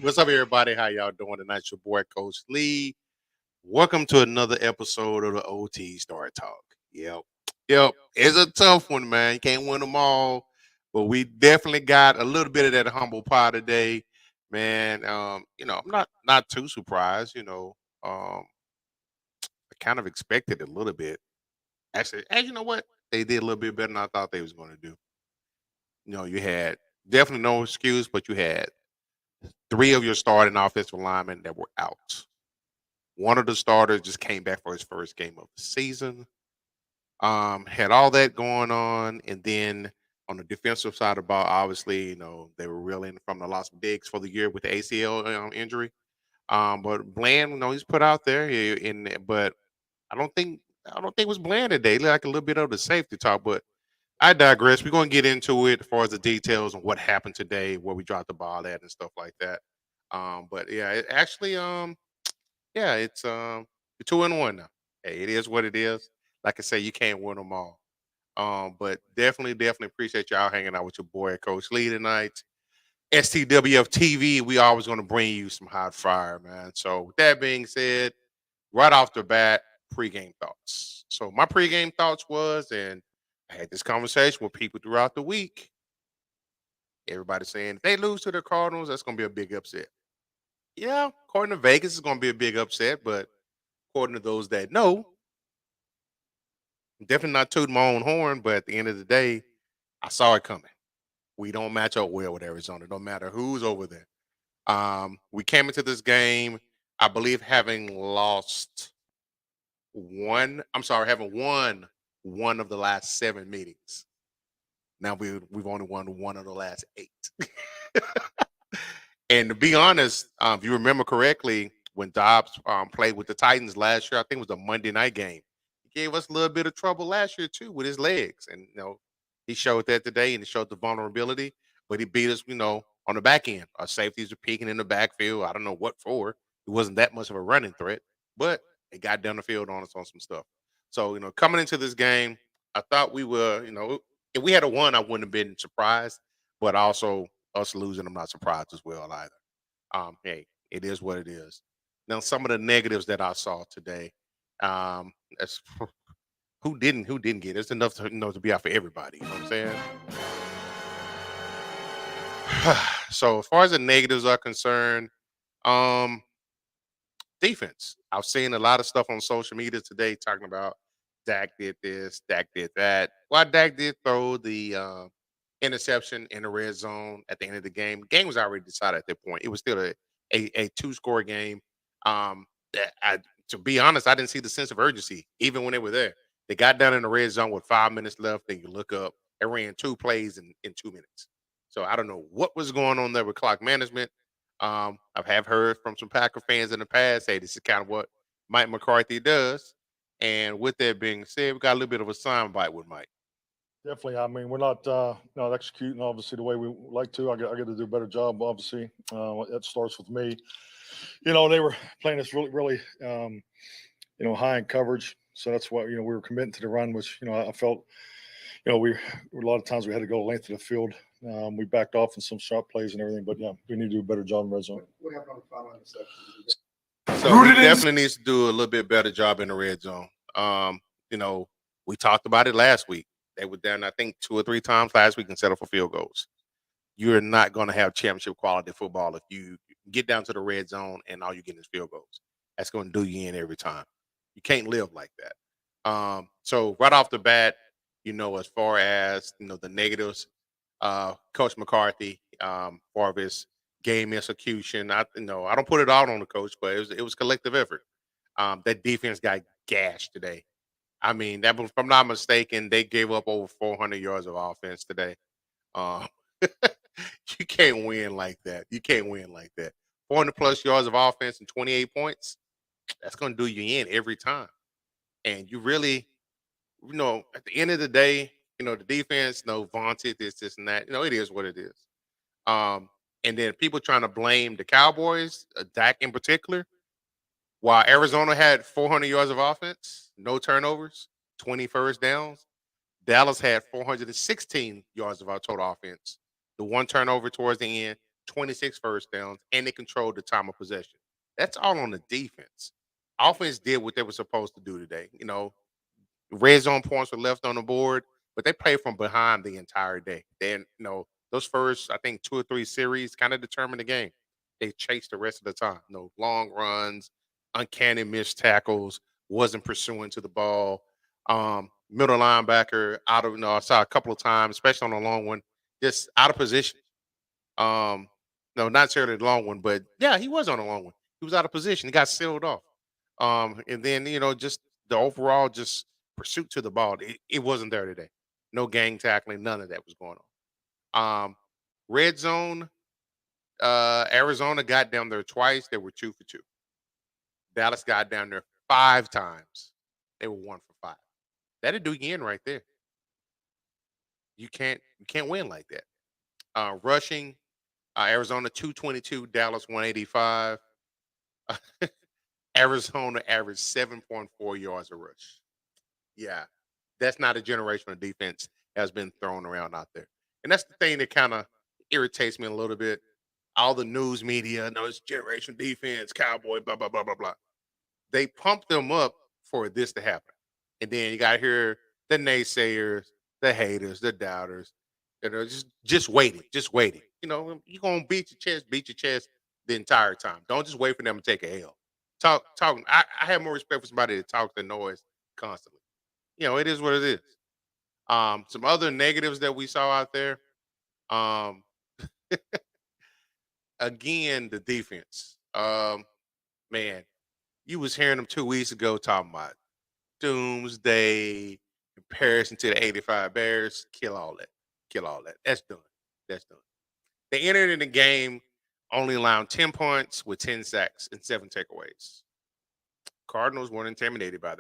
What's up, everybody? How y'all doing tonight? Your boy, Coach Lee. Welcome to another episode of the OT Star Talk. Yep. It's a tough one, man. You can't win them all, but we definitely got a little bit of that humble pie today, man. I'm not too surprised. I kind of expected a little bit. Actually, and you know what? They did a little bit better than I thought they was going to do. You had definitely no excuse, but you had three of your starting offensive linemen that were out. One of the starters just came back for his first game of the season. Had all that going on, and then on the defensive side of the ball, obviously, they were reeling from the loss of Diggs for the year with the ACL injury. But Bland, he's put out there, but I don't think I don't think it was Bland today. He looked like a little bit of the safety talk, but I digress. We're gonna get into it as far as the details on what happened today, where we dropped the ball at, and stuff like that. But yeah, it actually, yeah, it's 2-1 now. Hey, it is what it is. Like I say, you can't win them all. But definitely appreciate y'all hanging out with your boy Coach Lee tonight. STWF-TV, we always going to bring you some hot fire, man. So with that being said, right off the bat, pregame thoughts. So my pregame thoughts was, and I had this conversation with people throughout the week. Everybody saying if they lose to the Cardinals, that's going to be a big upset. Yeah, according to Vegas, it's going to be a big upset, but according to those that know, definitely not tooting my own horn, but at the end of the day, I saw it coming. We don't match up well with Arizona, no matter who's over there. We came into this game, I believe, having lost having won one of the last 7 meetings. Now we've only won one of the last 8. And to be honest, if you remember correctly, when Dobbs played with the Titans last year, I think it was a Monday night game. He gave us a little bit of trouble last year too with his legs, and he showed that today, and he showed the vulnerability. But he beat us, on the back end. Our safeties were peeking in the backfield. I don't know what for. It wasn't that much of a running threat, but it got down the field on us on some stuff. So coming into this game, I thought we were, if we had a won, I wouldn't have been surprised. But also us losing, I'm not surprised as well either. Hey, it is what it is. Now, some of the negatives that I saw today, that's who didn't get it. It's enough to be out for everybody. You know what I'm saying? So as far as the negatives are concerned, um, defense. I've seen a lot of stuff on social media today talking about Dak did this, Dak did that. Well, Dak did throw the interception in the red zone at the end of the game. Game was already decided at that point. It was still a two-score game. That to be honest, I didn't see the sense of urgency even when they were there. They got down in the red zone with 5 minutes left. Then you look up, they ran 2 plays in 2 minutes. So I don't know what was going on there with clock management. I have heard from some Packer fans in the past, hey, this is kind of what Mike McCarthy does. And with that being said, we got a little bit of a sound bite with Mike. Definitely. I mean, we're not executing obviously the way we like to. I got to do a better job. Obviously, that starts with me. They were playing us really, high in coverage. So that's why we were committing to the run, which I felt we a lot of times we had to go length of the field. We backed off in some sharp plays and everything, but yeah, we need to do a better job in red zone. What happened on the final interception? So he definitely needs to do a little bit better job in the red zone. We talked about it last week. They were down, I think, 2 or 3 times last week and settled for field goals. You're not going to have championship quality football if you get down to the red zone and all you get is field goals. That's going to do you in every time. You can't live like that. So right off the bat, as far as the negatives, Coach McCarthy, for his game execution, I don't put it all on the coach, but it was collective effort. That defense got gashed today. I mean, that if I'm not mistaken, they gave up over 400 yards of offense today. Um, you can't win like that. You can't win like that. 400 plus yards of offense and 28 points. That's going to do you in every time. And you really, at the end of the day, the defense, vaunted this, and that. It is what it is. Um, and then people trying to blame the Cowboys, Dak in particular, while Arizona had 400 yards of offense, no turnovers, 20 first downs. Dallas had 416 yards of our total offense. The one turnover towards the end, 26 first downs, and they controlled the time of possession. That's all on the defense. Offense did what they were supposed to do today. Red zone points were left on the board, but they played from behind the entire day. Then, those first, I think, 2 or 3 series kind of determined the game. They chased the rest of the time. No long runs, uncanny missed tackles, wasn't pursuing to the ball. Middle linebacker out of, I saw a couple of times, especially on a long one, just out of position. Um, no, not necessarily the long one, but yeah, he was on a long one. He was out of position. He got sealed off. And then just the overall just pursuit to the ball. It wasn't there today. No gang tackling, none of that was going on. Red zone, Arizona got down there twice. They were 2 for 2. Dallas got down there 5 times. They were 1 for 5. That'll do you in right there. You can't win like that. Rushing, Arizona 222, Dallas 185. Arizona averaged 7.4 yards a rush. Yeah, that's not a generational defense has been thrown around out there. And that's the thing that kind of irritates me a little bit. All the news media, no, it's generation defense, cowboy, blah, blah, blah, blah, blah. They pump them up for this to happen. And then you got to hear the naysayers, the haters, the doubters, just waiting, just waiting. You're going to beat your chest the entire time. Don't just wait for them to take a L. Talking. I have more respect for somebody that talks the noise constantly. It is what it is. Some other negatives that we saw out there. Um, Again, the defense. Man, you was hearing them 2 weeks ago talking about doomsday comparison to the '85 Bears. Kill all that. Kill all that. That's done. That's done. They entered in the game only allowing 10 points with 10 sacks and 7 takeaways. Cardinals weren't intimidated by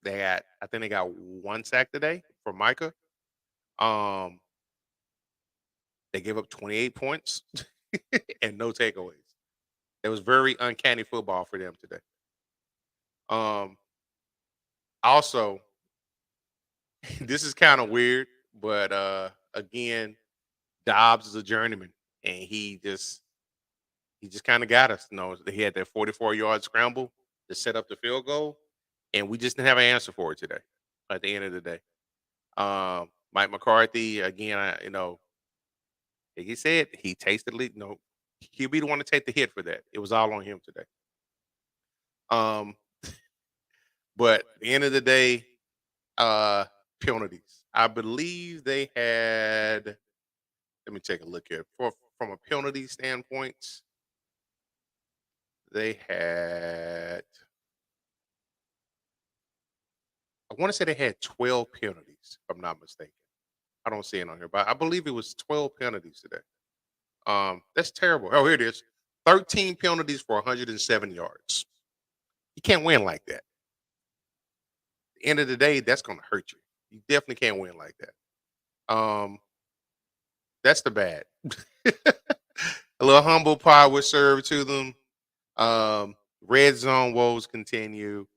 that. I think they got 1 sack today for Micah. Um, they gave up 28 points and no takeaways. It was very uncanny football for them today. Um, Also, this is kind of weird, but again, Dobbs is a journeyman, and he just kind of got us. He had that 44-yard scramble to set up the field goal, and we just didn't have an answer for it today. At the end of the day, Mike McCarthy again. Like he said, he tasted lead. He'll be the one to take the hit for that. It was all on him today. Um, but at the end of the day, uh, penalties. I believe they had. Let me take a look here. From a penalty standpoint, they had. I want to say they had 12 penalties, if I'm not mistaken. I don't see it on here, but I believe it was 12 penalties today. That's terrible. Oh, here it is. 13 penalties for 107 yards. You can't win like that. At the end of the day, that's going to hurt you. You definitely can't win like that. That's the bad. A little humble pie was served to them. Red zone woes continue.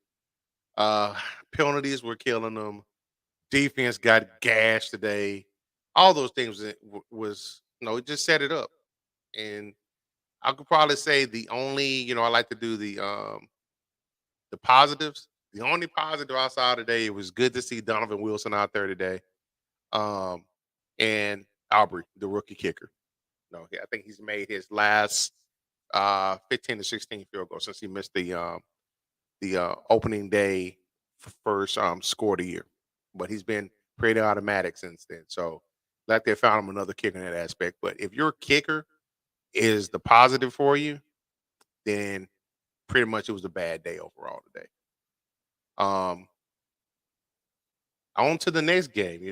Uh, Penalties were killing them. Defense got gashed today. All those things was it just set it up. And I could probably say the only, I like to do the positives. The only positive I saw today, it was good to see Donovan Wilson out there today. Um, and Aubrey, the rookie kicker. I think he's made his last 15 to 16 field goals since he missed the opening day first score of the year. But he's been pretty automatic since then. So like they found him another kicker in that aspect. But if your kicker is the positive for you, then pretty much it was a bad day overall today. Um, On to the next game.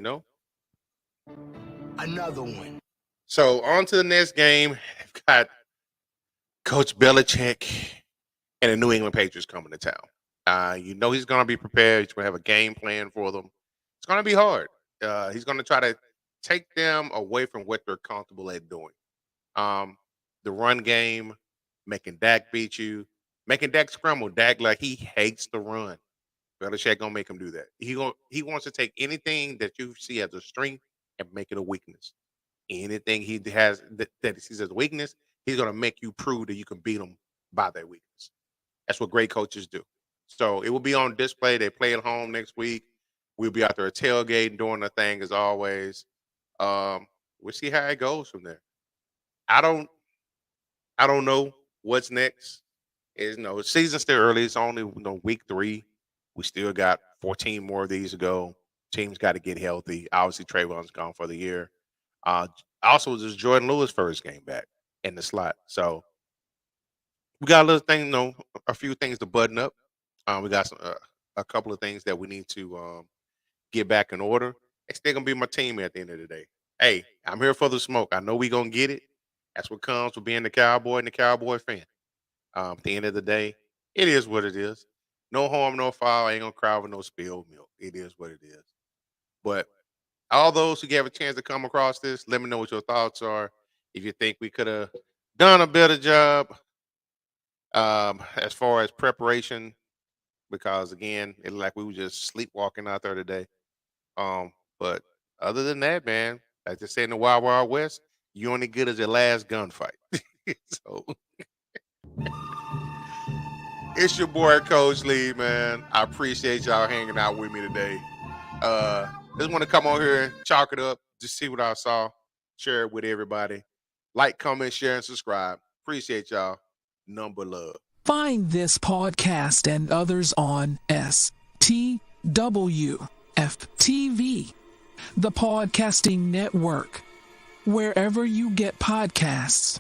Another one. So on to the next game. They've got Coach Belichick and the New England Patriots coming to town. He's going to be prepared. He's going to have a game plan for them. It's going to be hard. He's going to try to take them away from what they're comfortable at doing. The run game, making Dak beat you, making Dak scramble. Dak, like, he hates the run. Belichick gonna make him do that. He wants to take anything that you see as a strength and make it a weakness. Anything he has that he sees as a weakness, he's going to make you prove that you can beat him by that weakness. That's what great coaches do. So it will be on display. They play at home next week. We'll be out there tailgating, doing the thing as always. We'll see how it goes from there. I don't know what's next. Is season's still early. It's only week 3. We still got 14 more of these to go. Teams got to get healthy. Obviously, Trayvon's gone for the year. Also, this is Jordan Lewis' first game back in the slot. So we got a little thing, a few things to button up. We got a couple of things that we need to get back in order. It's still gonna be my team at the end of the day. Hey, I'm here for the smoke. I know we gonna get it. That's what comes with being the Cowboy and the Cowboy fan. At the end of the day, it is what it is. No harm, no foul. I ain't gonna cry with no spilled milk. It is what it is. But all those who gave a chance to come across this, let me know what your thoughts are. If you think we could have done a better job as far as preparation, because again, it looked like we were just sleepwalking out there today. But other than that, man, like they say in the Wild Wild West, you only good as your last gunfight. So it's your boy Coach Lee, man. I appreciate y'all hanging out with me today. Just want to come on here and chalk it up, just see what I saw, share it with everybody. Like, comment, share, and subscribe. Appreciate y'all. Number love. Find this podcast and others on STWF-TV, the podcasting network, wherever you get podcasts.